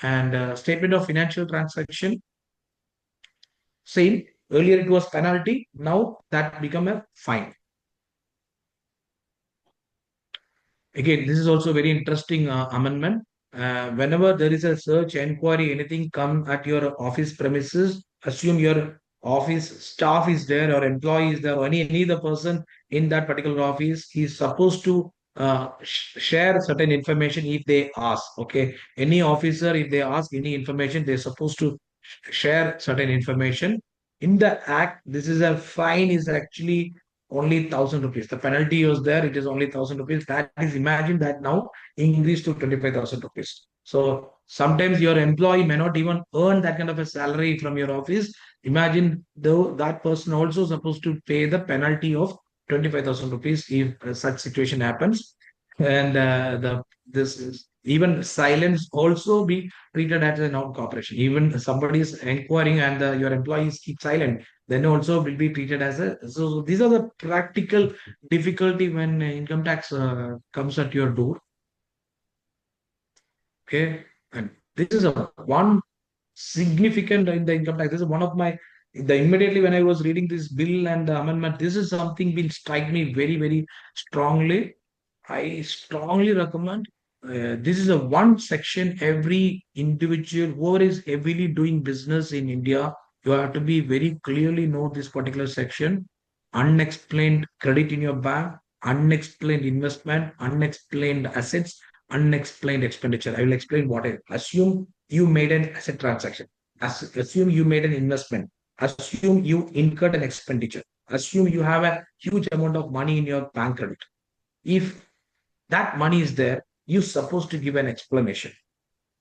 And statement of financial transaction, same. Earlier it was penalty, now that become a fine. Again, this is also very interesting amendment. Whenever there is a search, inquiry, anything come at your office premises, assume your office staff is there or employee is there or any other person in that particular office, he is supposed to share certain information if they ask. Okay, any officer, if they ask any information, they're supposed to share certain information. In the act, this is a fine is actually only 1,000 rupees. The penalty was there, it is only 1,000 rupees. That is, imagine that now increased to 25,000 rupees. So sometimes your employee may not even earn that kind of a salary from your office. Imagine though that person also supposed to pay the penalty of 25,000 rupees if such situation happens. And the this is even silence also be treated as a non-cooperation. Even somebody is inquiring and your employees keep silent, then also will be treated as a. So these are the practical difficulty when income tax comes at your door. Okay, and this is a one significant in the income tax. This is one of my the immediately when I was reading this bill and the amendment, this is something will strike me very strongly. I strongly recommend. This is a one section every individual whoever is heavily doing business in India, you have to be very clearly know this particular section. Unexplained credit in your bank, unexplained investment, unexplained assets, unexplained expenditure. I will explain what I assume you made an asset transaction. Assume you made an investment. Assume you incurred an expenditure. Assume you have a huge amount of money in your bank credit. If that money is there, you're supposed to give an explanation.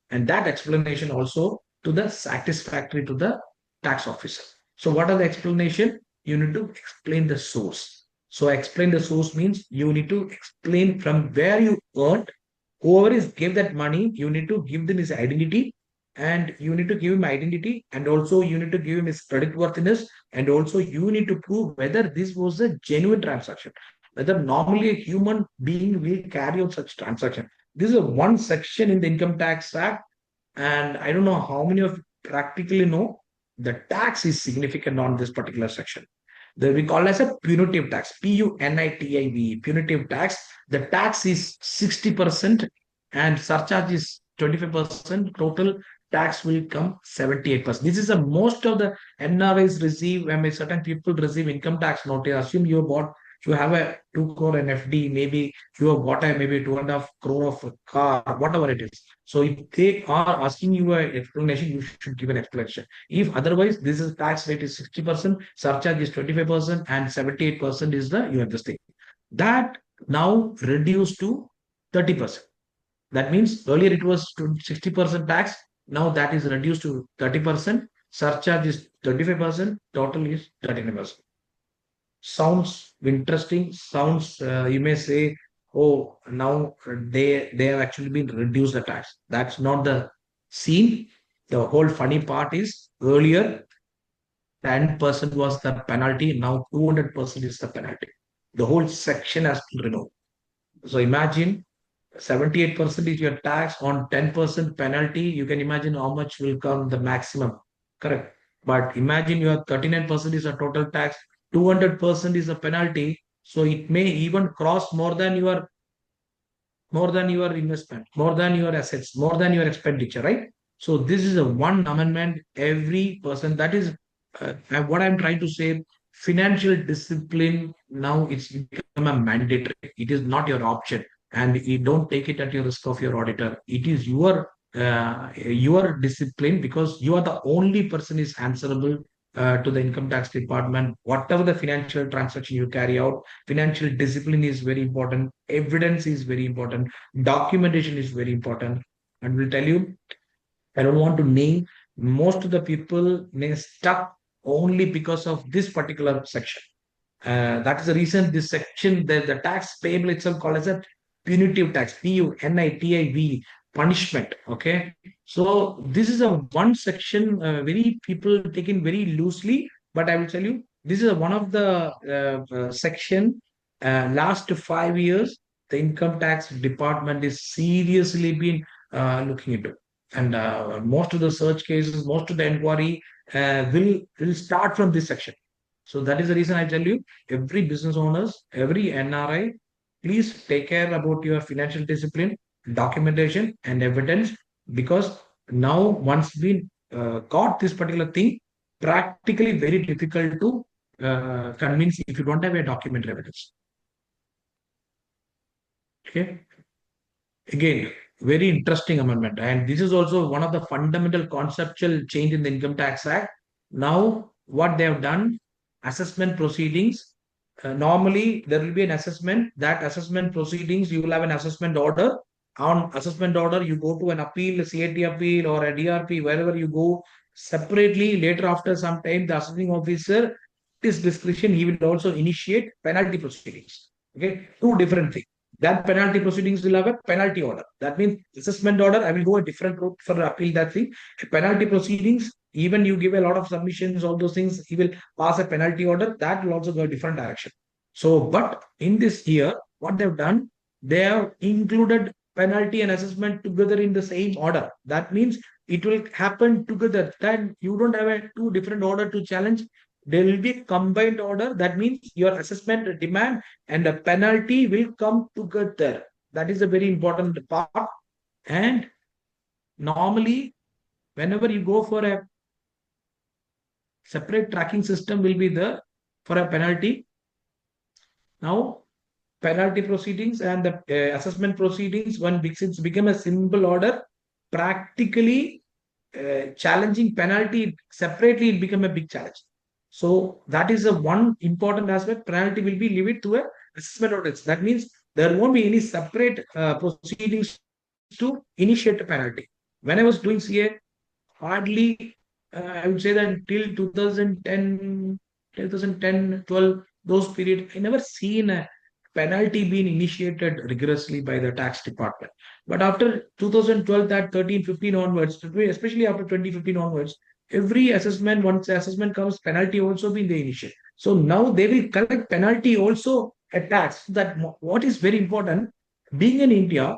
And that explanation also to the satisfactory to the tax officer. So what are the explanation? You need to explain the source. So explain the source means you need to explain from where you earned. Whoever is gave that money, you need to give them his identity, and you need to give him identity, and also you need to give him his credit worthiness, and also you need to prove whether this was a genuine transaction, whether normally a human being will carry out such transaction. This is a one section in the Income Tax Act, and I don't know how many of you practically know the tax is significant on this particular section. We call as a punitive tax, PUNITIVE, punitive tax. The tax is 60% and surcharge is 25%. Total tax will come 78%. This is the most of the NRIs receive. When certain people receive income tax notice, assume you bought you have a 2 crore in FD, maybe you have bought a maybe 2.5 crore of a car, whatever it is. So if they are asking you an explanation, you should give an explanation. If otherwise, this is tax rate is 60%, surcharge is 25%, and 78% is the you have this thing. That now reduced to 30%. That means earlier it was 60% tax. Now that is reduced to 30%. Surcharge is 35%. Total is 39%. Sounds interesting. Sounds you may say, oh, now they have actually been reduced the tax. That's not the scene. The whole funny part is earlier 10% was the penalty. Now 200% is the penalty. The whole section has been removed. So imagine 78% is your tax on 10% penalty. You can imagine how much will come the maximum. Correct. But imagine your 39% is a total tax, 200% is a penalty. So it may even cross more than your investment, more than your assets, more than your expenditure, right? So this is a one amendment. Every person that is what I'm trying to say. Financial discipline now it's become a mandatory. It is not your option, and you don't take it at your risk of your auditor. It is your discipline because you are the only person is answerable to the income tax department. Whatever the financial transaction you carry out, financial discipline is very important. Evidence is very important. Documentation is very important. And we'll tell you, I don't want to name, most of the people may stuck only because of this particular section. That is the reason this section, the tax payable itself called as a punitive tax, PUNITIV, punishment. Okay. So this is a one section, very people taken very loosely, but I will tell you, this is one of the section, last 5 years, the income tax department is seriously been looking into. And most of the search cases, most of the inquiry will start from this section. So that is the reason I tell you, every business owners, every NRI, please take care about your financial discipline, documentation, and evidence. Because now, once we got this particular thing, practically very difficult to convince if you don't have a documentary evidence. Okay. Again, very interesting amendment. And this is also one of the fundamental conceptual change in the Income Tax Act. Now, what they have done, assessment proceedings. Normally, there will be an assessment. That assessment proceedings, you will have an assessment order. On assessment order, you go to an appeal, a CAT appeal or a DRP, wherever you go separately. Later, after some time, the assessing officer, his discretion, he will also initiate penalty proceedings. Okay, two different things. That penalty proceedings will have a penalty order. That means assessment order, I will go a different route for appeal that thing. Penalty proceedings, even you give a lot of submissions, all those things, he will pass a penalty order. That will also go a different direction. So, but in this year, what they've done, they have included penalty and assessment together in the same order. That means it will happen together. Then you don't have a two different order to challenge. There will be a combined order. That means your assessment demand and the penalty will come together. That is a very important part. And normally, whenever you go for a separate tracking system will be there for a penalty. Now, penalty proceedings and the assessment proceedings, when it's become a simple order, practically challenging penalty separately will become a big challenge. So that is a one important aspect. Penalty will be leave it to a assessment audits. That means there won't be any separate proceedings to initiate a penalty. When I was doing CA, hardly I would say that till 2010, 12, those period, I never seen a penalty being initiated rigorously by the tax department. But after 2012, that 13, 15 onwards, especially after 2015 onwards, every assessment, once the assessment comes, penalty also been the initiate. So now they will collect penalty also a tax. That what is very important, being in India,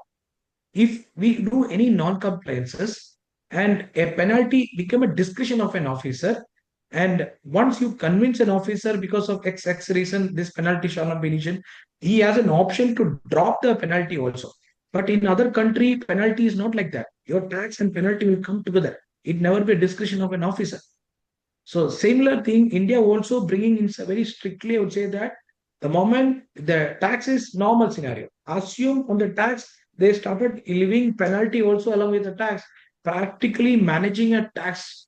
if we do any non-compliances and a penalty become a discretion of an officer, and once you convince an officer because of X reason, this penalty shall not be initiated, he has an option to drop the penalty also. But in other country, penalty is not like that. Your tax and penalty will come together. It never be a discretion of an officer. So similar thing, India also bringing in very strictly, I would say that the moment the tax is normal scenario, assume on the tax, they started leaving penalty also along with the tax. Practically managing a tax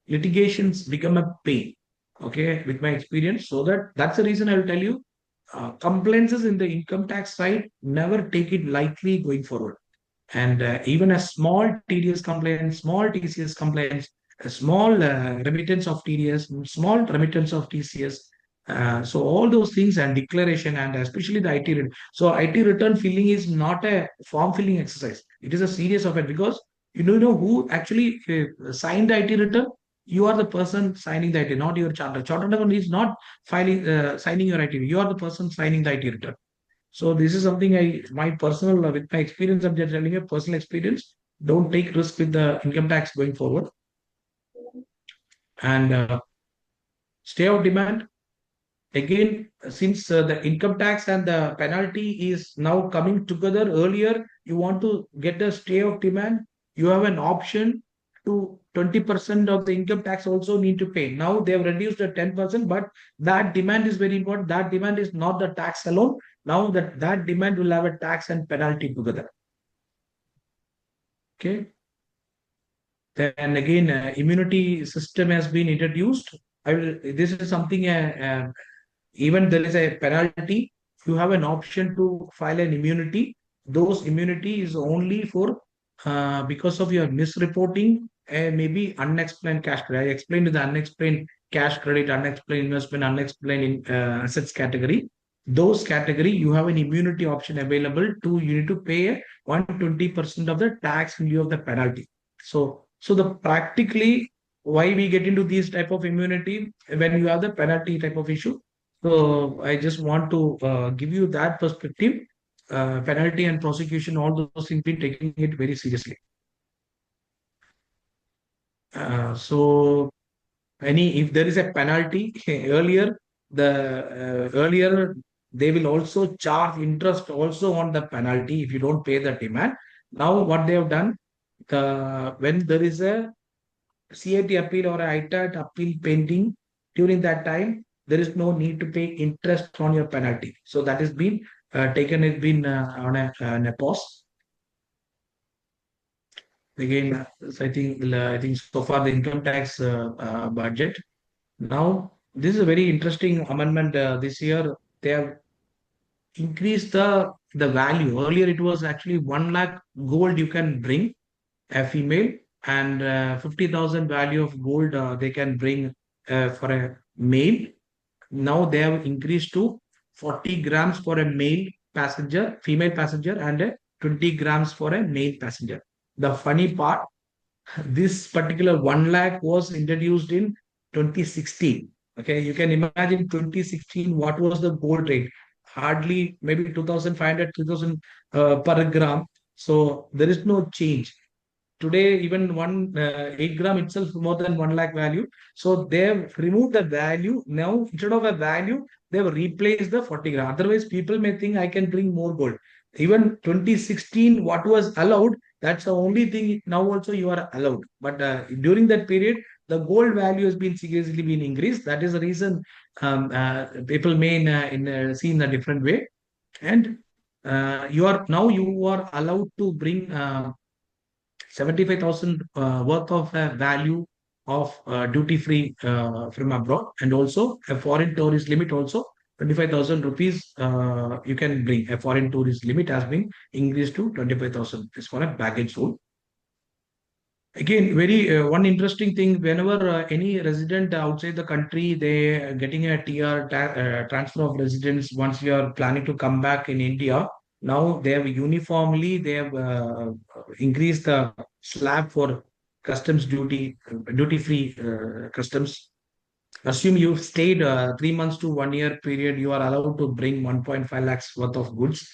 litigations become a pain. Okay, with my experience. So that's the reason I will tell you, complaints in the income tax side, never take it lightly going forward. And even a small TDS complaint, small TCS complaints, a small remittance of TDS, small remittance of TCS. So all those things and declaration and especially the IT return. So IT return filling is not a form filling exercise. It is a serious of it because you don't know who actually signed the IT return. You are the person signing the IT, not your chartered. Chartered account is not filing, signing your IT. You are the person signing the IT return. So this is something my personal, with my experience, I'm just telling you personal experience. Don't take risk with the income tax going forward. And stay of demand. Again, since the income tax and the penalty is now coming together earlier, you want to get a stay of demand, you have an option to 20% of the income tax also need to pay. Now they have reduced the 10%, but that demand is very important. That demand is not the tax alone. Now that demand will have a tax and penalty together. Okay. Then again, immunity system has been introduced. this is something, even there is a penalty, you have an option to file an immunity. Those immunity is only for because of your misreporting and maybe unexplained cash credit. I explained the unexplained cash credit, unexplained investment, unexplained assets category. Those category you have an immunity option available to you need to pay a 120% of the tax in lieu of the penalty. So the practically why we get into these type of immunity when you have the penalty type of issue. So I just want to give you that perspective. Penalty and prosecution, all those things, been taking it very seriously. So if there is a penalty earlier, earlier they will also charge interest also on the penalty if you don't pay the demand. Now what they have done, when there is a CAT appeal or a ITAT appeal pending, during that time, there is no need to pay interest on your penalty. So that has been taken, it's been on a pause. Again, I think so far the income tax budget. Now, this is a very interesting amendment this year. They have increased the value. Earlier, it was actually 1 lakh gold you can bring a female, and 50,000 value of gold they can bring for a male. Now they have increased to 40 grams for a female passenger, and 20 grams for a male passenger. The funny part, this particular 1 lakh was introduced in 2016. Okay, you can imagine 2016, what was the gold rate? Hardly maybe 2,500, 3,000 per gram. So there is no change. Today, even 8 gram itself more than 1 lakh value. So they have removed the value. Now, instead of a value, they have replaced the 40 gram. Otherwise, people may think I can bring more gold. Even 2016, what was allowed, that's the only thing now also you are allowed. But during that period, the gold value has been seriously been increased. That is the reason people may see in a different way. And you are allowed to bring 75,000 worth of value of duty free from abroad, and also a foreign tourist limit also 25,000 rupees you can bring. A foreign tourist limit has been increased to 25,000 rupees for a baggage hold. Again, very one interesting thing, whenever any resident outside the country, they are getting a transfer of residence. Once you are planning to come back in India, now they have increased the slab for customs duty free customs. Assume you've stayed 3 months to 1 year period, you are allowed to bring 1.5 lakhs worth of goods,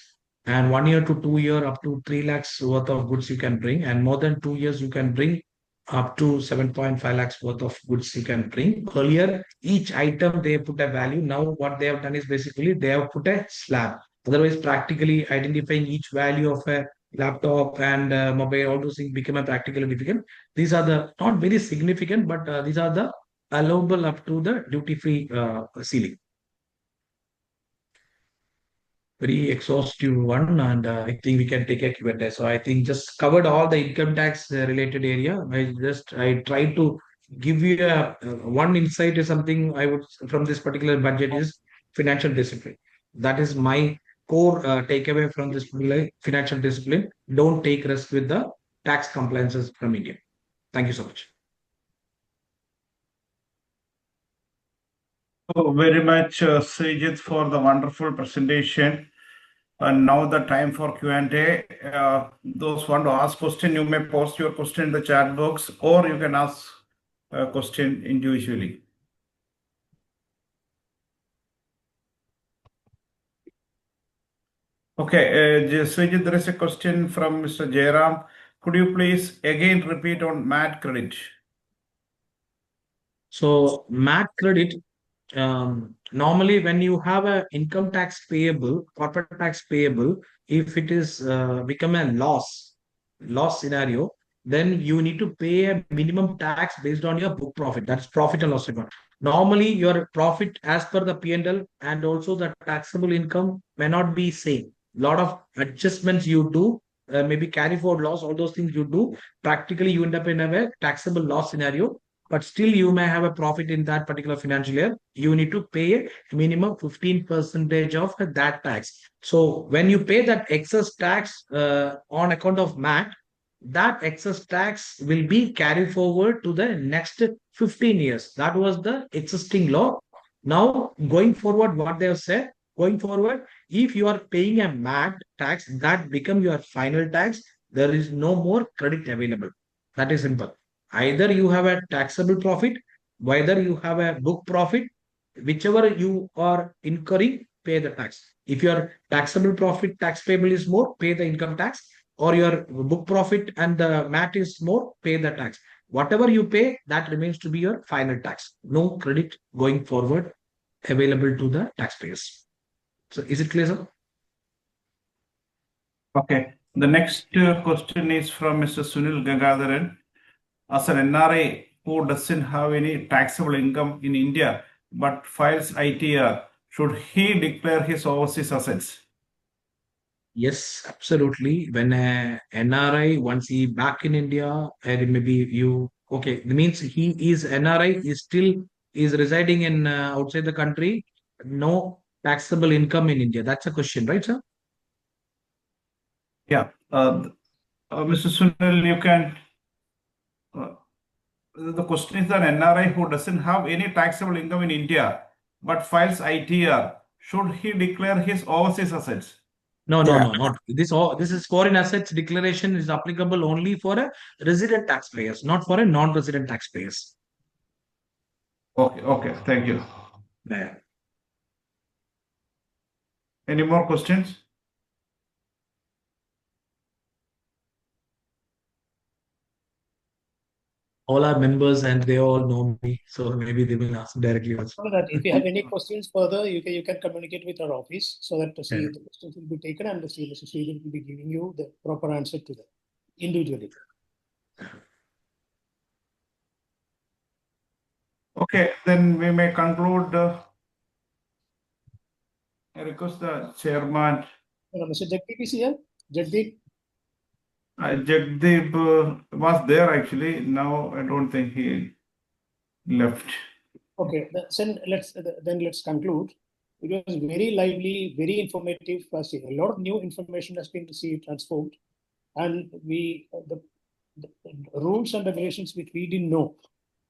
and 1 year to 2 year up to 3 lakhs worth of goods you can bring, and more than 2 years you can bring up to 7.5 lakhs worth of goods you can bring. Earlier, each item they put a value. Now what they have done is basically they have put a slab. Otherwise, practically identifying each value of a laptop and mobile, all those things become a practically difficult. These are the not very significant, but these are the allowable up to the duty-free ceiling. Very exhaustive one, and I think we can take a Q&A. So I think just covered all the income tax related area. I tried to give you one insight is something I would from this particular budget is financial discipline. That is my core takeaway from this financial discipline. Don't take risk with the tax compliances from India. Thank you so much. Very much, Sreejith, for the wonderful presentation. And now the time for Q&A. Those who want to ask question, you may post your question in the chat box, or you can ask a question individually. Okay, Sreejith, there is a question from Mr. Jairam. Could you please again repeat on MAT credit? So MAT credit, normally when you have a income tax payable, corporate tax payable, if it is become a loss scenario, then you need to pay a minimum tax based on your book profit. That's profit and loss account. Normally your profit as per the P&L and also the taxable income may not be same. Lot of adjustments you do, maybe carry forward loss, all those things you do. Practically you end up in a taxable loss scenario. but still you may have a profit in that particular financial year, you need to pay a minimum 15% of that tax. So when you pay that excess tax on account of MAT, that excess tax will be carried forward to the next 15 years. That was the existing law. Now, going forward, what they have said, going forward, if you are paying a MAT tax, that become your final tax. There is no more credit available. That is simple. Either you have a taxable profit, whether you have a book profit, whichever you are incurring, pay the tax. If your taxable profit tax payable is more, pay the income tax, or your book profit and the MAT is more, pay the tax. Whatever you pay, that remains to be your final tax. No credit going forward available to the taxpayers. So is it clear, sir? Okay. The next question is from Mr. Sunil Gangadharan. As an NRI who doesn't have any taxable income in India but files ITR, should he declare his overseas assets? Yes, absolutely. When a NRI, once he back in India, and maybe you, okay, it means he is NRI, is still is residing in outside the country, no taxable income in India. That's a question, right, sir? Yeah. Mr. Sunil, you can. The question is that NRI who doesn't have any taxable income in India but files ITR, should he declare his overseas assets? No, not this. All this is foreign assets declaration is applicable only for a resident taxpayers, not for a non-resident taxpayers. Okay, thank you. Yeah. Any more questions? All our members and they all know me, so maybe they will ask directly also. So that if you have any questions further, you can communicate with our office so that the questions will be taken and the Mr. Sreejith will be giving you the proper answer to them individually. Okay, then we may conclude. I request the chairman. Mr. Jagdeep is here. Jagdeep. Jagdeep was there actually. Now I don't think he left. Okay, then let's conclude. It was very lively, very informative. A lot of new information has been transformed, and the rules and regulations which we didn't know,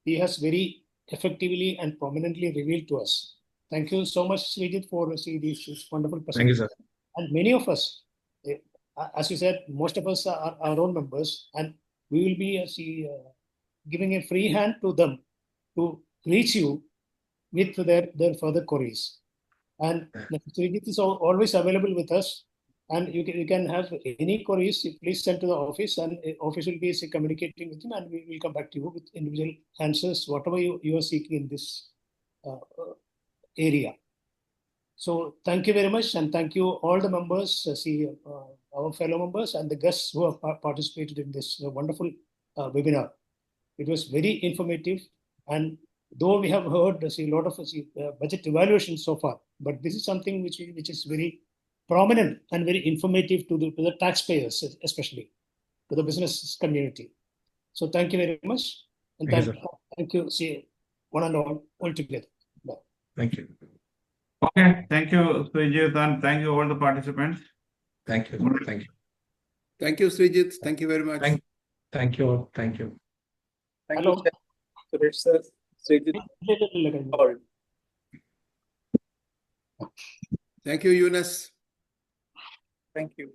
he has very effectively and prominently revealed to us. Thank you so much, Sreejith, for this wonderful presentation. Thank you, sir. And many of us, as you said, most of us are our own members, and we will be giving a free hand to them to reach you with their further queries. And Sreejith is always available with us, and you can have any queries, please send to the office, and office will be communicating with him, and we will come back to you with individual answers, whatever you are seeking in this area. So thank you very much, and thank you all the members, our fellow members and the guests who have participated in this wonderful webinar. It was very informative, and though we have heard a lot of budget evaluations so far, but this is something which is very prominent and very informative to the taxpayers, especially to the business community. So thank you very much, and thank you, one and all together. Bye. Thank you. Okay, thank you, Sreejith, and thank you all the participants. Thank you. Thank you. Thank you, Sreejith. Thank you very much. Thank you all. Thank you. Hello. Suresh sir, Sreejith. Thank you, Yunus. Thank you.